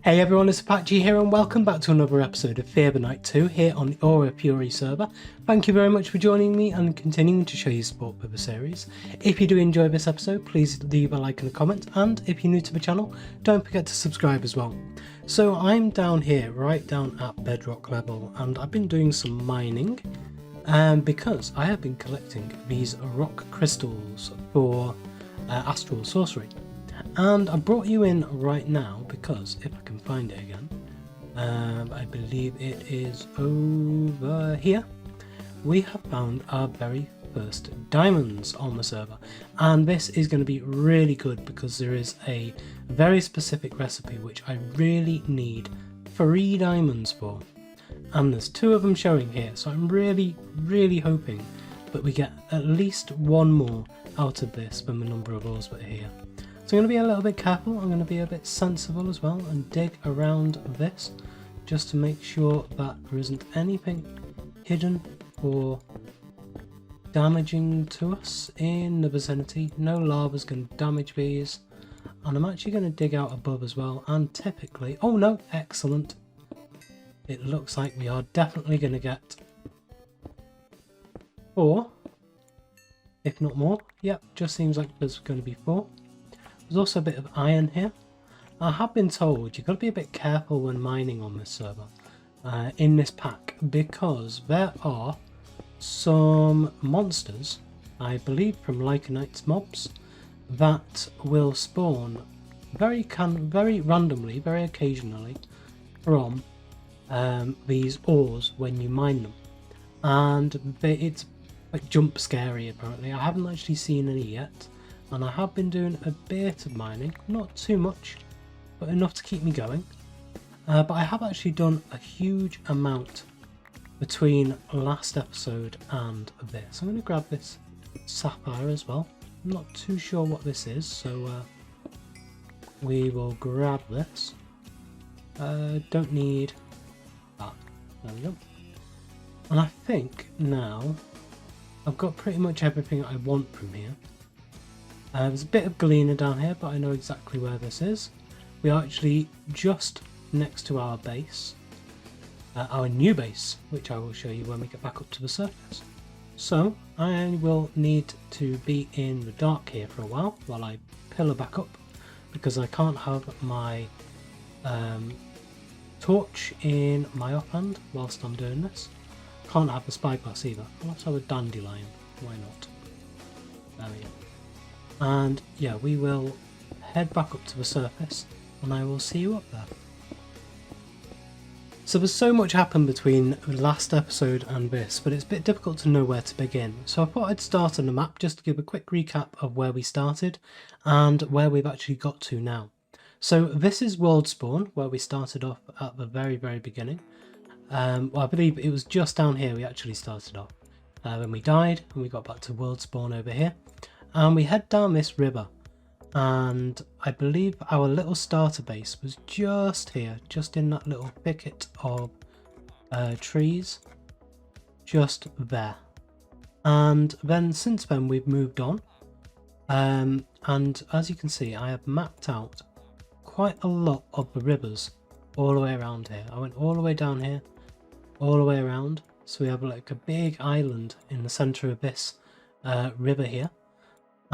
Hey everyone, it's Apache here and welcome back to another episode of Fear the Night 2 here on the Aura Fury server. Thank you very much for joining me and continuing to show your support for the series. If you do enjoy this episode, please leave a like and a comment, and if you're new to the channel, don't forget to subscribe as well. So I'm down here, right down at bedrock level, and I've been doing some mining because I have been collecting these rock crystals for astral sorcery. And I brought you in right now because, if I can find it again, I believe it is over here. We have found our very first diamonds on the server, and this is going to be really good because there is a very specific recipe which I really need 3 diamonds for, and there's 2 of them showing here, so I'm really hoping that we get at least 1 more out of this than the number of ores that are here. So I'm going to be a little bit careful, I'm going to be a bit sensible as well and dig around this just to make sure that there isn't anything hidden or damaging to us in the vicinity. No lava's going to damage these, and I'm actually going to dig out above as well, and typically, oh no, excellent, it looks like we are definitely going to get 4, if not more. Yep, just seems like there's going to be 4. There's also a bit of iron here. I have been told you've got to be a bit careful when mining on this server, in this pack, because there are some monsters, I believe from Lycanite mobs, that will spawn very randomly, very occasionally from these ores when you mine them, and it's like jump scary apparently. I haven't actually seen any yet. And I have been doing a bit of mining, not too much, but enough to keep me going. But I have actually done a huge amount between last episode and this. I'm going to grab this sapphire as well. I'm not too sure what this is, so we will grab this. Don't need that. There we go. And I think now I've got pretty much everything I want from here. There's a bit of galena down here, but I know exactly where this is. We are actually just next to our base, our new base, which I will show you when we get back up to the surface. So I will need to be in the dark here for a while I pillar back up, because I can't have my torch in my offhand whilst I'm doing this. Can't have the spyglass either. Let's have a dandelion, why not? There we go. And yeah, we will head back up to the surface and I will see you up there. So there's so much happened between the last episode and this, but it's a bit difficult to know where to begin. So I thought I'd start on the map just to give a quick recap of where we started and where we've actually got to now. So this is World Spawn, where we started off at the very beginning. Well, I believe it was just down here we actually started off. When we died and we got back to World Spawn over here. And we head down this river, and I believe our little starter base was just here, just in that little thicket of trees, just there. And then since then we've moved on, and as you can see I have mapped out quite a lot of the rivers all the way around here. I went all the way down here, all the way around, so we have like a big island in the centre of this river here.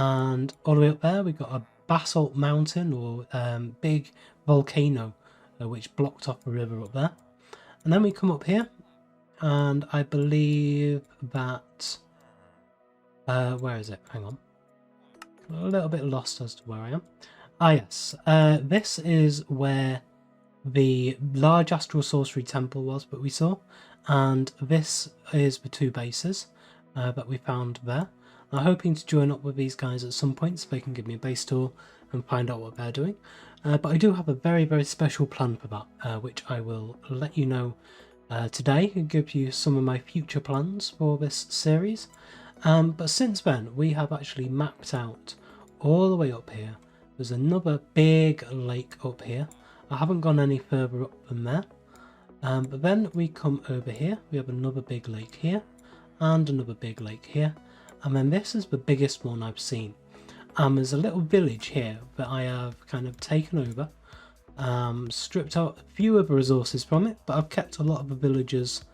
And all the way up there, we've got a basalt mountain or big volcano which blocked off the river up there. And then we come up here, and I believe that where is it? Hang on, a little bit lost as to where I am. Ah yes, this is where the large astral sorcery temple was that we saw, and this is the 2 bases that we found there. I'm hoping to join up with these guys at some point so they can give me a base tour and find out what they're doing. But I do have a very special plan for that, which I will let you know today and give you some of my future plans for this series. But since then, we have actually mapped out all the way up here. There's another big lake up here. I haven't gone any further up than there. But then we come over here. We have another big lake here and another big lake here. And then this is the biggest one I've seen. There's a little village here that I have kind of taken over stripped out a few other resources from it, but I've kept a lot of the villagers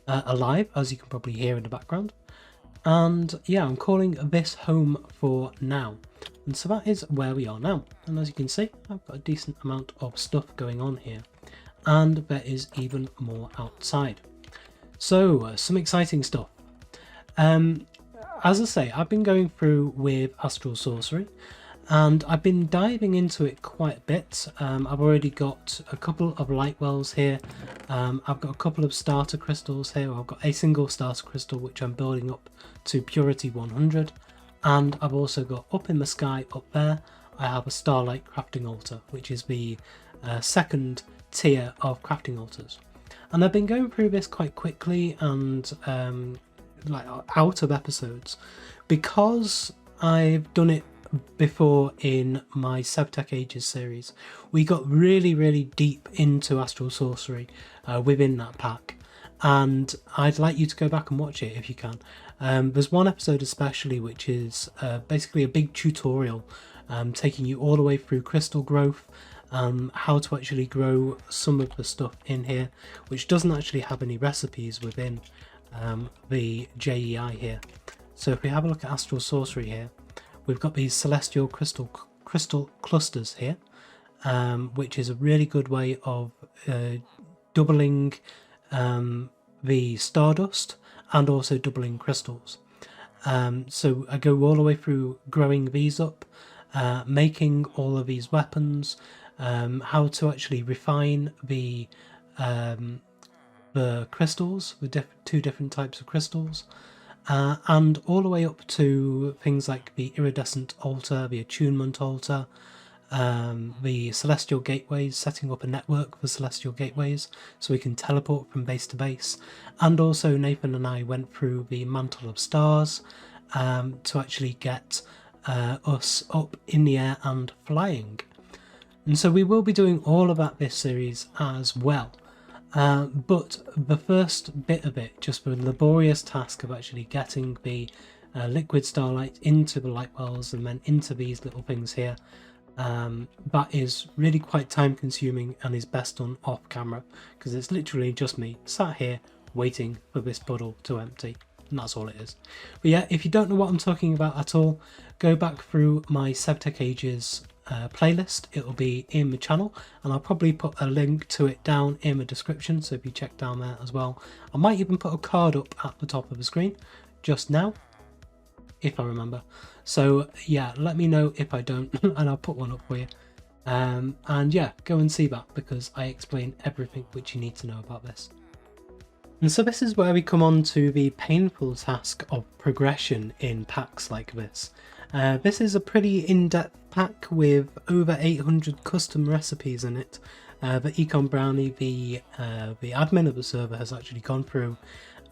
alive, as you can probably hear in the background. And yeah, I'm calling this home for now. And so that is where we are now. And as you can see, I've got a decent amount of stuff going on here. And there is even more outside. So, some exciting stuff. As I say, I've been going through with Astral Sorcery, and I've been diving into it quite a bit. I've already got a couple of light wells here. I've got a couple of starter crystals here. I've got a single starter crystal which I'm building up to purity 100, and I've also got up in the sky up there I have a starlight crafting altar, which is the second tier of crafting altars. And I've been going through this quite quickly and like out of episodes because I've done it before in my Sevtech Ages series. We got really deep into Astral Sorcery within that pack, and I'd like you to go back and watch it if you can. There's one episode especially which is basically a big tutorial taking you all the way through crystal growth, how to actually grow some of the stuff in here, which doesn't actually have any recipes within the JEI here. So if we have a look at Astral Sorcery here, we've got these celestial crystal clusters here, which is a really good way of doubling the stardust and also doubling crystals. So I go all the way through growing these up, making all of these weapons, how to actually refine the crystals, the two different types of crystals, and all the way up to things like the iridescent altar, the attunement altar, the celestial gateways, setting up a network for celestial gateways so we can teleport from base to base. And also Nathan and I went through the mantle of stars to actually get us up in the air and flying. And so we will be doing all of that this series as well. But the first bit of it, just the laborious task of actually getting the liquid starlight into the light wells and then into these little things here, that is really quite time consuming and is best done off camera, because it's literally just me sat here waiting for this puddle to empty, and that's all it is. But yeah, if you don't know what I'm talking about at all, go back through my Sevtech Ages playlist. It'll be in the channel, and I'll probably put a link to it down in the description, so if you check down there as well. I might even put a card up at the top of the screen just now, if I remember. So yeah, let me know if I don't and I'll put one up for you. And yeah, go and see that, because I explain everything which you need to know about this. And so this is where we come on to the painful task of progression in packs like this. This is a pretty in-depth pack with over 800 custom recipes in it that Econ Brownie, the admin of the server, has actually gone through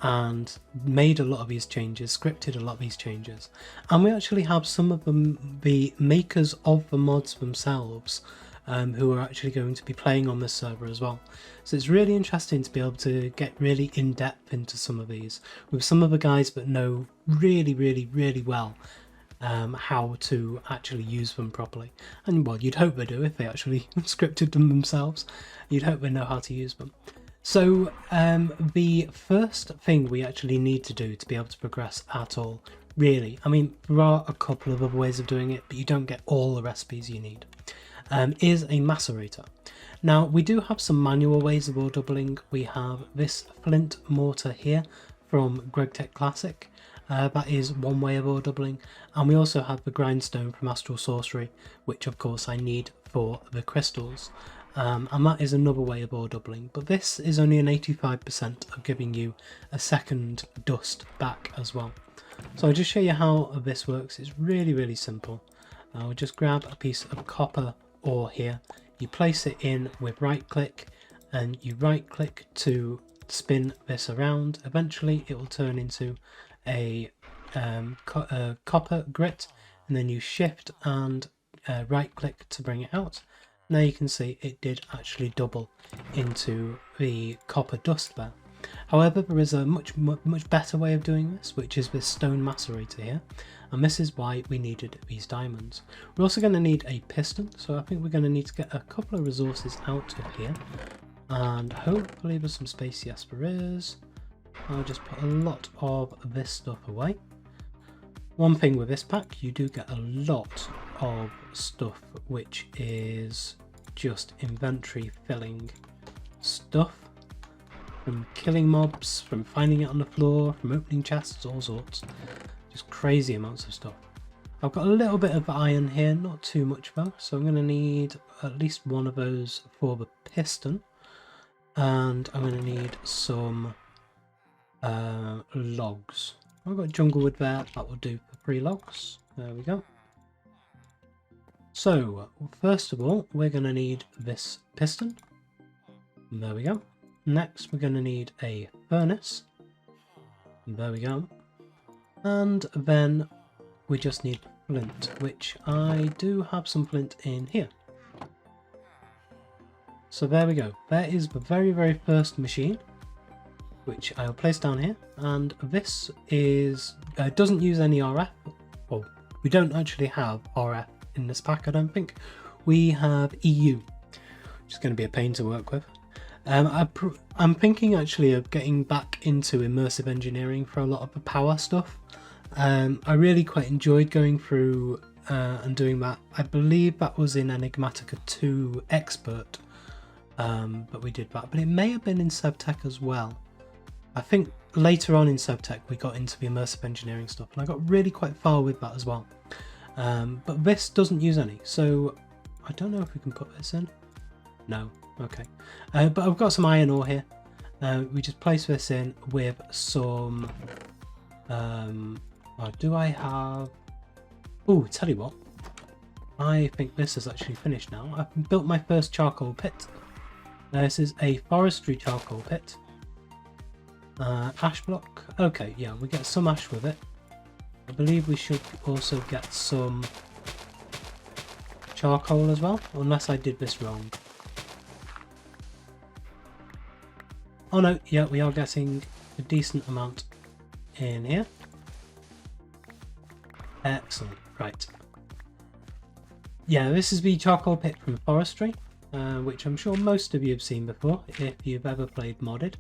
and made a lot of these changes, scripted a lot of these changes. And we actually have some of them, the makers of the mods themselves, who are actually going to be playing on this server as well. So it's really interesting to be able to get really in depth into some of these with some of the guys that know really well how to actually use them properly. And well, you'd hope they do if they actually scripted them themselves. You'd hope they know how to use them. So the first thing we actually need to do to be able to progress at all, really, I mean, there are a couple of other ways of doing it, but you don't get all the recipes you need, is a macerator. Now, we do have some manual ways of ore doubling. We have this flint mortar here from GregTech Classic. That is one way of ore doubling, and we also have the grindstone from Astral Sorcery, which of course I need for the crystals. And that is another way of ore doubling, but this is only an 85% of giving you a second dust back as well. So I'll just show you how this works. It's really simple. I'll just grab a piece of copper ore here, you place it in with right click, and you right click to spin this around. Eventually it will turn into a copper grit, and then you shift and right click to bring it out. Now you can see it did actually double into the copper dust there. However, there is a much better way of doing this, which is this stone macerator here, and this is why we needed these diamonds. We're also going to need a piston, so I think we're going to need to get a couple of resources out of here, and hopefully there's some space. Yes, there is. I'll just put a lot of this stuff away. One thing with this pack, you do get a lot of stuff which is just inventory filling stuff, from killing mobs, from finding it on the floor, from opening chests, all sorts. Just crazy amounts of stuff. I've got a little bit of iron here, not too much though, so I'm going to need at least one of those for the piston, and I'm going to need some logs. I've got jungle wood there, that will do for 3 logs. There we go. So, first of all, we're going to need this piston. There we go. Next, we're going to need a furnace. There we go. And then we just need flint, which I do have some flint in here. So there we go. There is the very first machine, which I'll place down here, and this is doesn't use any RF. Well, we don't actually have RF in this pack, I don't think. We have EU, which is going to be a pain to work with. I'm thinking actually of getting back into immersive engineering for a lot of the power stuff. I really quite enjoyed going through and doing that. I believe that was in Enigmatica 2 Expert, but we did that. But it may have been in SevTech as well. I think later on in SevTech we got into the immersive engineering stuff, and I got really quite far with that as well. But this doesn't use any, so I don't know if we can put this in. No, okay. But I've got some iron ore here. We just place this in with some... do I have... Oh, tell you what. I think this is actually finished now. I've built my first charcoal pit. This is a forestry charcoal pit. Ash block. Okay, yeah, we get some ash with it. I believe we should also get some charcoal as well, unless I did this wrong. Oh no, yeah, we are getting a decent amount in here. Excellent, right. Yeah, this is the charcoal pit from forestry, which I'm sure most of you have seen before if you've ever played modded.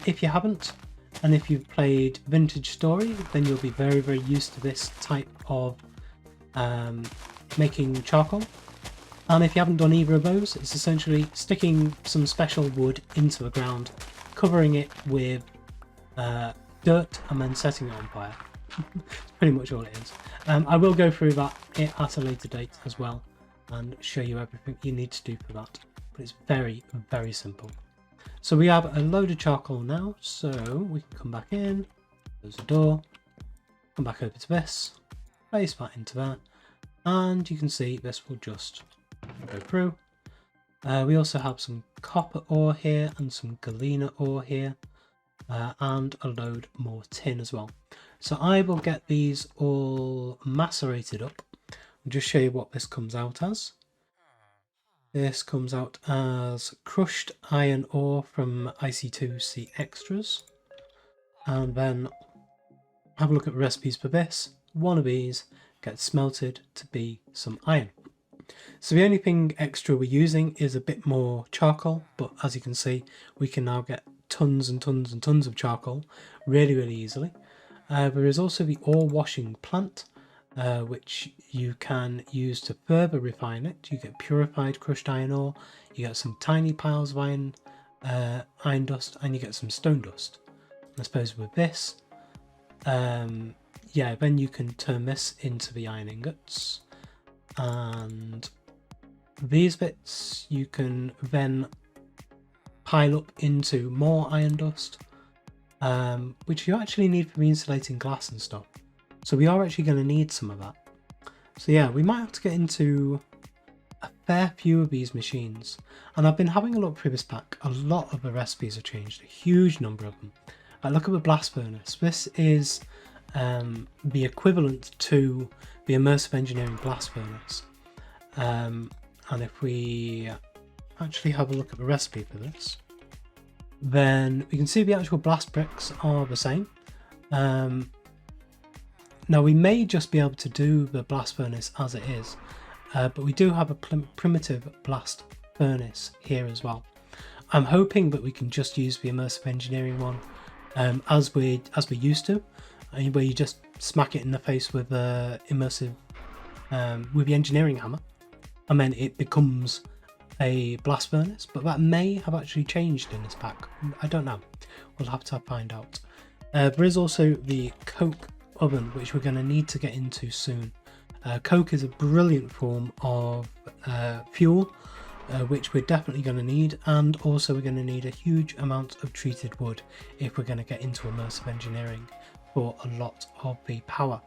If you haven't, and if you've played Vintage Story, then you'll be very used to this type of making charcoal. And if you haven't done either of those, it's essentially sticking some special wood into the ground, covering it with dirt, and then setting it on fire. That's pretty much all it is. I will go through that at a later date as well, and show you everything you need to do for that. But it's very simple. So we have a load of charcoal now, so we can come back in, close the door, come back over to this, place that into there, and you can see this will just go through. We also have some copper ore here and some galena ore here, and a load more tin as well. So I will get these all macerated up and just show you what this comes out as. This comes out as crushed iron ore from IC2C Extras. And then have a look at recipes for this. One of these gets smelted to be some iron. So the only thing extra we're using is a bit more charcoal, but as you can see, we can now get tons and tons of charcoal really easily. There is also the ore washing plant, which you can use to further refine it. You get purified crushed iron ore, you get some tiny piles of iron dust, and you get some stone dust. I suppose with this, yeah, then you can turn this into the iron ingots, and these bits you can then pile up into more iron dust, which you actually need for insulating glass and stuff. So we are actually going to need some of that. So yeah, we might have to get into a fair few of these machines. And I've been having a look through this pack. A lot of the recipes have changed, a huge number of them. Look at the blast furnace. This is the equivalent to the immersive engineering blast furnace. And if we actually have a look at the recipe for this, Then we can see the actual blast bricks are the same. Now we may just be able to do the blast furnace as it is, but we do have a primitive blast furnace here as well. I'm hoping that we can just use the immersive engineering one as we used to, where you just smack it in the face with the immersive with the engineering hammer, and then it becomes a blast furnace. But that may have actually changed in this pack. I don't know. We'll have to find out. There is also the coke oven, which we're going to need to get into soon. Coke is a brilliant form of fuel, which we're definitely going to need, and also we're going to need a huge amount of treated wood if we're going to get into immersive engineering for a lot of the power.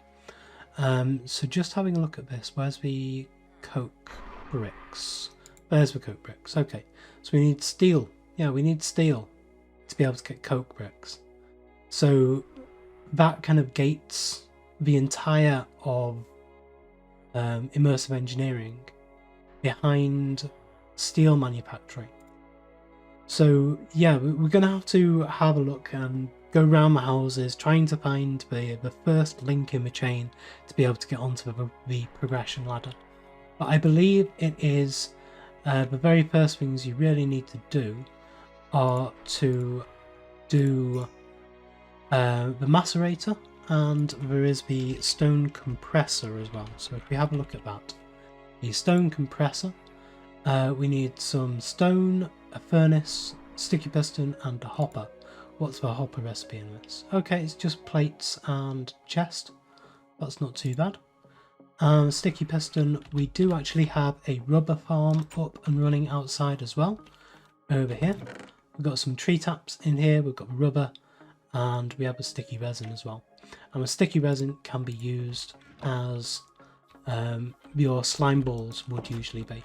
So just having a look at this, where's the coke bricks? There's the coke bricks. Okay, so we need steel. Yeah, we need steel to be able to get coke bricks. So that kind of gates the entire of immersive engineering behind steel manufacturing. So yeah, we're gonna have a look and go around the houses trying to find the first link in the chain to be able to get onto the progression ladder. But I believe it is the very first things you really need to do are to do the macerator, and there is the stone compressor as well. So if we have a look at that, the stone compressor, we need some stone, a furnace, sticky piston and a hopper. What's the hopper recipe in this? Okay, it's just plates and chest. That's not too bad. Sticky piston, we do actually have a rubber farm up and running outside as well. Over here, we've got some tree taps in here, we've got rubber, and we have a sticky resin as well. And the sticky resin can be used as your slime balls would usually be.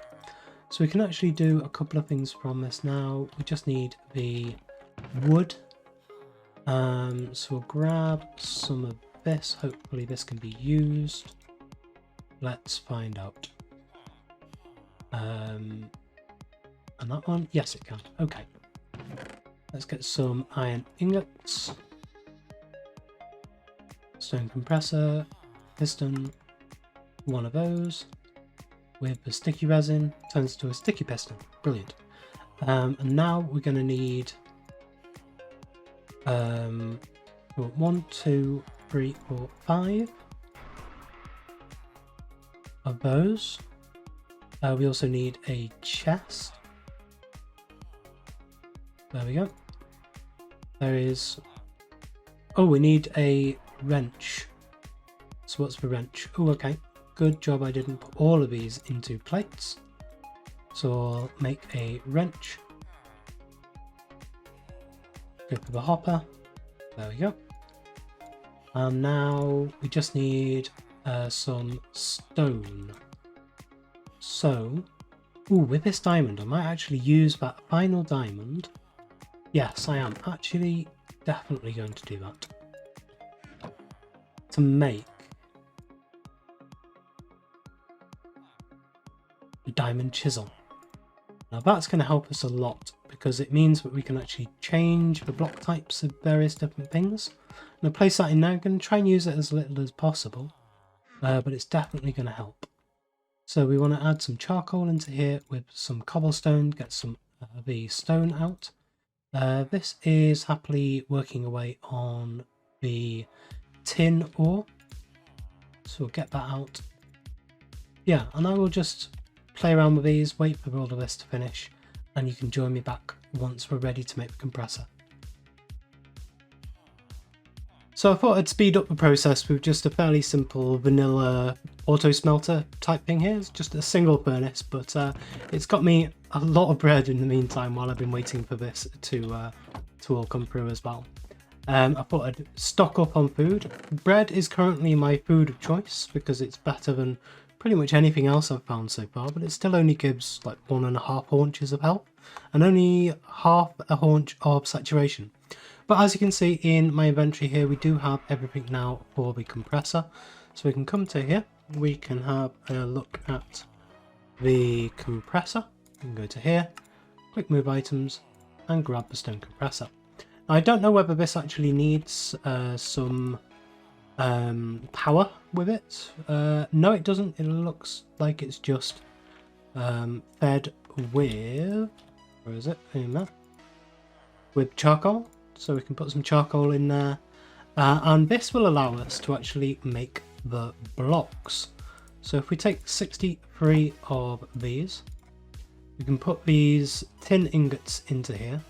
So we can actually do a couple of things from this now. We just need the wood. So we'll grab some of this. Hopefully this can be used. Let's find out. And that one, yes it can. Okay. Let's get some iron ingots. Stone compressor, piston, one of those. With the sticky resin, turns to a sticky piston. Brilliant. And now we're going to need 1, 2, 3, 4, 5 of those. We also need a chest. There we go. There is... Oh, we need a wrench. So what's the wrench? Oh, okay. Good job I didn't put all of these into plates. So I'll make a wrench. Go for the hopper. There we go. And now we just need some stone. So, with this diamond, I might actually use that final diamond. Yes, I am actually definitely going to do that. To make a diamond chisel. Now that's going to help us a lot because it means that we can actually change the block types of various different things. I'm going to place that in now. I'm going to try and use it as little as possible, but it's definitely going to help. So we want to add some charcoal into here with some cobblestone, get some of the stone out. This is happily working away on the tin ore, so we'll get that out. Yeah, and I will just play around with these, wait for all of this to finish, and you can join me back once we're ready to make the compressor. So I thought I'd speed up the process with just a fairly simple vanilla auto smelter type thing here. It's just a single furnace, but it's got me a lot of bread in the meantime while I've been waiting for this to all come through as well. I thought I'd stock up on food. Bread is currently my food of choice because it's better than pretty much anything else I've found so far, but it still only gives like 1.5 haunches of health and only half a haunch of saturation. But as you can see in my inventory here, we do have everything now for the compressor. So we can come to here, we can have a look at the compressor. We can go to here, quick move items, and grab the stone compressor. Now, I don't know whether this actually needs some power with it. No, it doesn't. It looks like it's just fed with, where is it? In there. With charcoal. So we can put some charcoal in there. And this will allow us to actually make the blocks. So if we take 63 of these, we can put these tin ingots into here,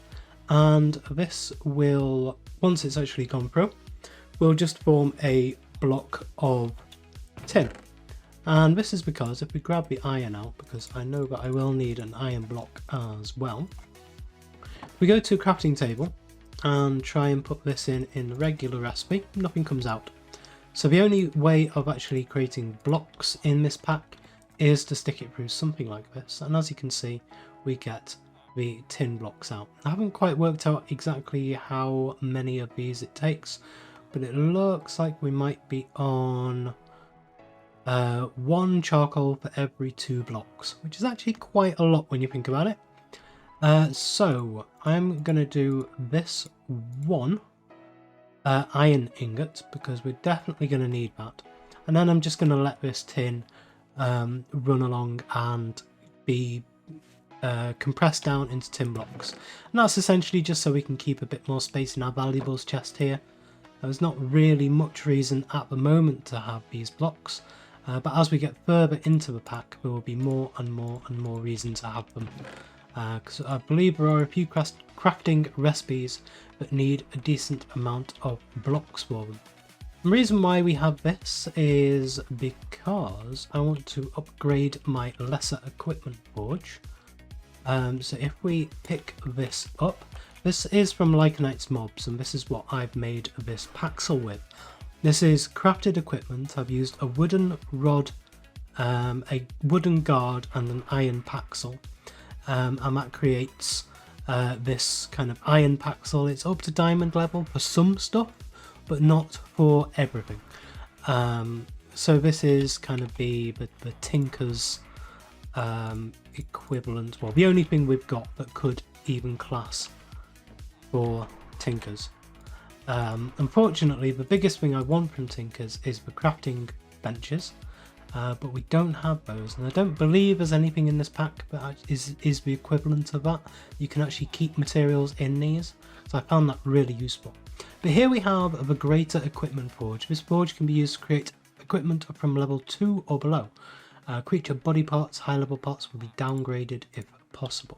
and this will, once it's actually gone through, will just form a block of tin. And this is because if we grab the iron out, because I know that I will need an iron block as well, we go to a crafting table and try and put this in the regular recipe, nothing comes out. So the only way of actually creating blocks in this pack is to stick it through something like this, and as you can see we get the tin blocks out. I haven't quite worked out exactly how many of these it takes, but it looks like we might be on 1 charcoal for every 2 blocks, which is actually quite a lot when you think about it. So I'm going to do this 1 iron ingot, because we're definitely going to need that, and then I'm just going to let this tin run along and be compressed down into tin blocks, and that's essentially just so we can keep a bit more space in our valuables chest here. There's not really much reason at the moment to have these blocks, but as we get further into the pack there will be more and more and more reason to have them, because I believe there are a few crafting recipes that need a decent amount of blocks for them. The reason why we have this is because I want to upgrade my lesser equipment forge. So if we pick this up, this is from Lycanite's mobs, and this is what I've made this paxel with. This is crafted equipment. I've used a wooden rod, a wooden guard and an iron paxel, and that creates this kind of iron paxel. It's up to diamond level for some stuff, but not for everything. So this is kind of the Tinker's equivalent, well, the only thing we've got that could even class for Tinkers. Unfortunately, the biggest thing I want from Tinkers is the crafting benches, but we don't have those, and I don't believe there's anything in this pack that is the equivalent of that. You can actually keep materials in these, so I found that really useful. But here we have the greater equipment forge. This forge can be used to create equipment from level 2 or below. Creature body parts, high level parts will be downgraded if possible.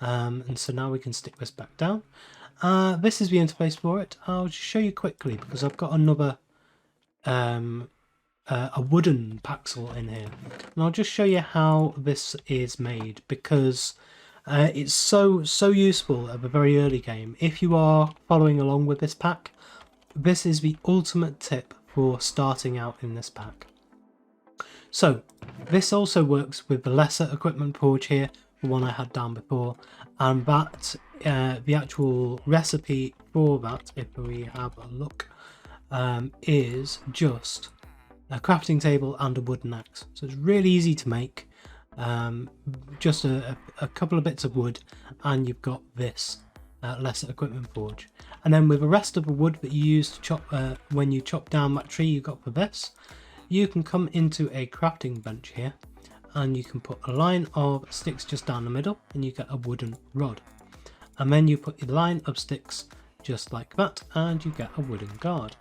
And so now we can stick this back down. This is the interface for it. I'll just show you quickly because I've got another a wooden paxel in here, and I'll just show you how this is made, because it's so useful at the very early game. If you are following along with this pack, this is the ultimate tip for starting out in this pack. So this also works with the lesser equipment forge here, the one I had down before, and that the actual recipe for that, if we have a look, is just a crafting table and a wooden axe. So it's really easy to make, just a couple of bits of wood and you've got this lesser equipment forge. And then with the rest of the wood that you use to chop when you chop down that tree you got for this, you can come into a crafting bench here and you can put a line of sticks just down the middle and you get a wooden rod, and then you put a line of sticks just like that and you get a wooden guard.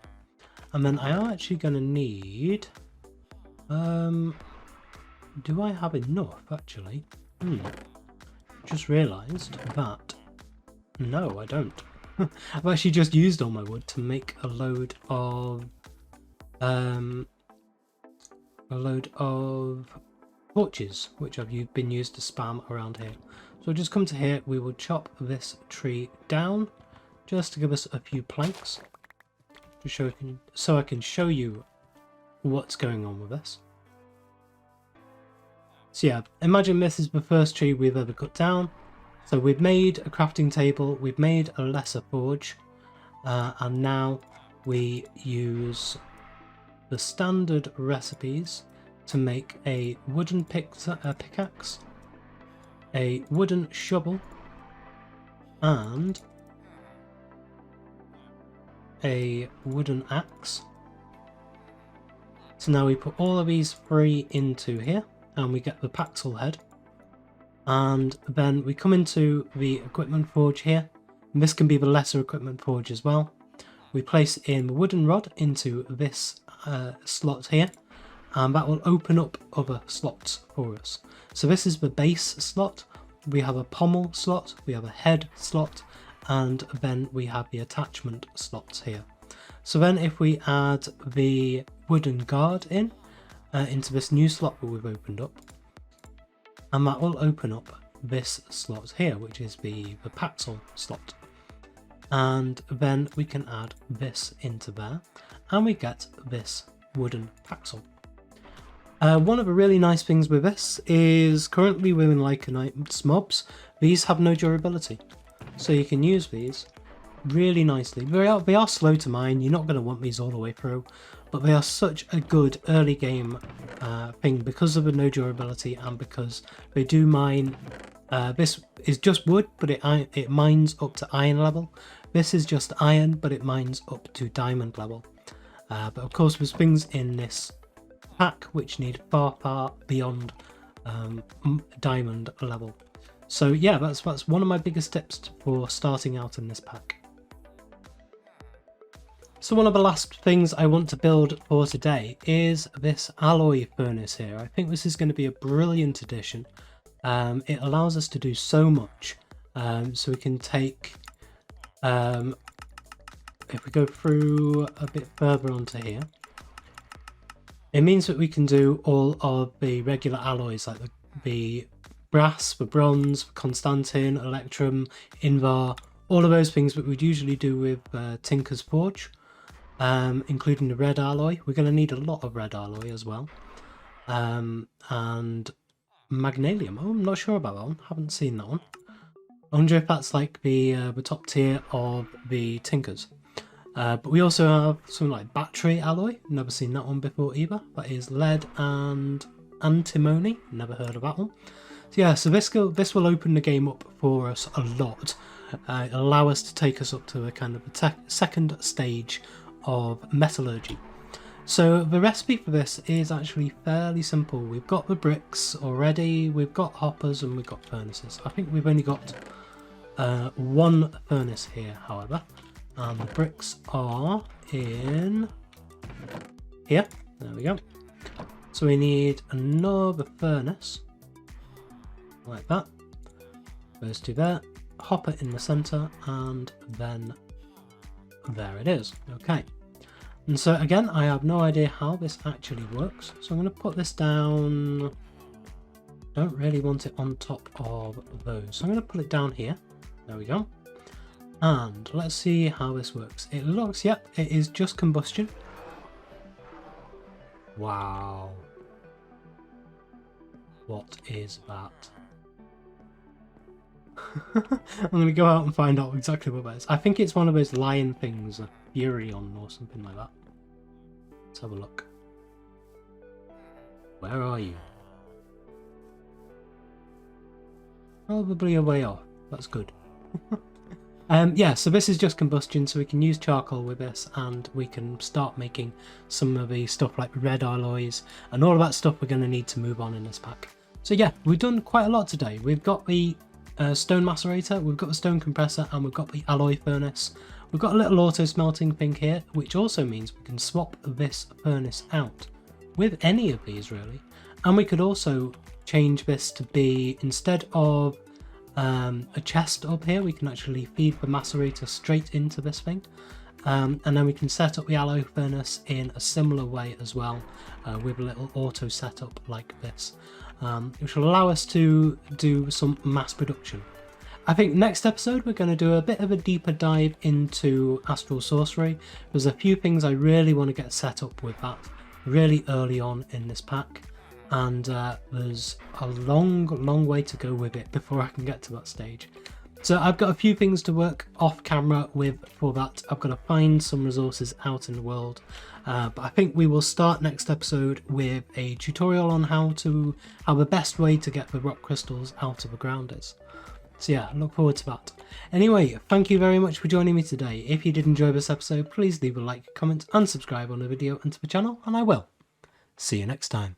And then I am actually going to need, do I have enough actually? Just realised that no, I don't. I've actually just used all my wood to make a load of torches, which I've been used to spam around here. So I'll just come to here, we will chop this tree down just to give us a few planks, to show so I can show you what's going on with this. So yeah, imagine this is the first tree we've ever cut down. So we've made a crafting table, we've made a lesser forge, and now we use the standard recipes to make a wooden pickaxe, a wooden shovel, and a wooden axe. So now we put all of these 3 into here, and we get the Paxel head. And then we come into the equipment forge here, and this can be the lesser equipment forge as well. We place in the wooden rod into this slot here, and that will open up other slots for us. So this is the base slot, we have a pommel slot, we have a head slot, and then we have the attachment slots here. So then if we add the wooden guard in into this new slot that we've opened up, and that will open up this slot here, which is the Paxel slot. And then we can add this into there, and we get this wooden Paxel. One of the really nice things with this is currently within Lycanite mobs, these have no durability. So you can use these really nicely. They are slow to mine, you're not going to want these all the way through, but they are such a good early game thing because of the no durability and because they do mine. This is just wood, but it mines up to iron level. This is just iron, but it mines up to diamond level. But of course there's things in this pack which need far beyond diamond level. So yeah, that's one of my biggest tips for starting out in this pack. So one of the last things I want to build for today is this alloy furnace here. I think this is going to be a brilliant addition. It allows us to do so much. So we can take, if we go through a bit further onto here, it means that we can do all of the regular alloys like the brass, the bronze, constantin, electrum, invar, all of those things that we'd usually do with Tinker's Forge, including the red alloy. We're going to need a lot of red alloy as well. And magnesium. Oh, I'm not sure about that one. Haven't seen that one. I wonder if that's like the top tier of the Tinkers. But we also have something like battery alloy. Never seen that one before either. That is lead and antimony. Never heard of that one. So yeah, so this will open the game up for us a lot. Allow us to take us up to a kind of a second stage of metallurgy. So the recipe for this is actually fairly simple. We've got the bricks already, we've got hoppers, and we've got furnaces. I think we've only got one furnace here, however, and the bricks are in here. There we go. So we need another furnace like that. Those two there, hopper in the center, and then there it is. Okay. And so again, I have no idea how this actually works. So I'm going to put this down. Don't really want it on top of those. So I'm going to put it down here. There we go. And let's see how this works. It looks, yep, it is just combustion. Wow. What is that? I'm going to go out and find out exactly what that is. I think it's one of those lion things, a Furion or something like that. Let's have a look. Where are you? Probably a way off. That's good. Yeah, so this is just combustion, so we can use charcoal with this and we can start making some of the stuff like red alloys and all of that stuff we're going to need to move on in this pack. So yeah, we've done quite a lot today. We've got the stone macerator, we've got the stone compressor, and we've got the alloy furnace. We've got a little auto smelting thing here, which also means we can swap this furnace out with any of these really. And we could also change this to be, instead of a chest up here, we can actually feed the macerator straight into this thing. And then we can set up the alloy furnace in a similar way as well, with a little auto setup like this, which will allow us to do some mass production. I think next episode we're going to do a bit of a deeper dive into Astral Sorcery. There's a few things I really want to get set up with that really early on in this pack, and there's a long way to go with it before I can get to that stage. So I've got a few things to work off camera with for that. I've got to find some resources out in the world, but I think we will start next episode with a tutorial on how the best way to get the rock crystals out of the ground is. So yeah, look forward to that. Anyway, thank you very much for joining me today. If you did enjoy this episode, please leave a like, comment and subscribe on the video and to the channel, and I will see you next time.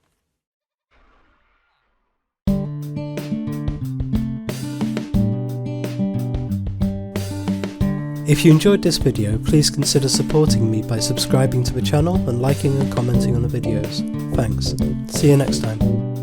If you enjoyed this video, please consider supporting me by subscribing to the channel and liking and commenting on the videos. Thanks. See you next time.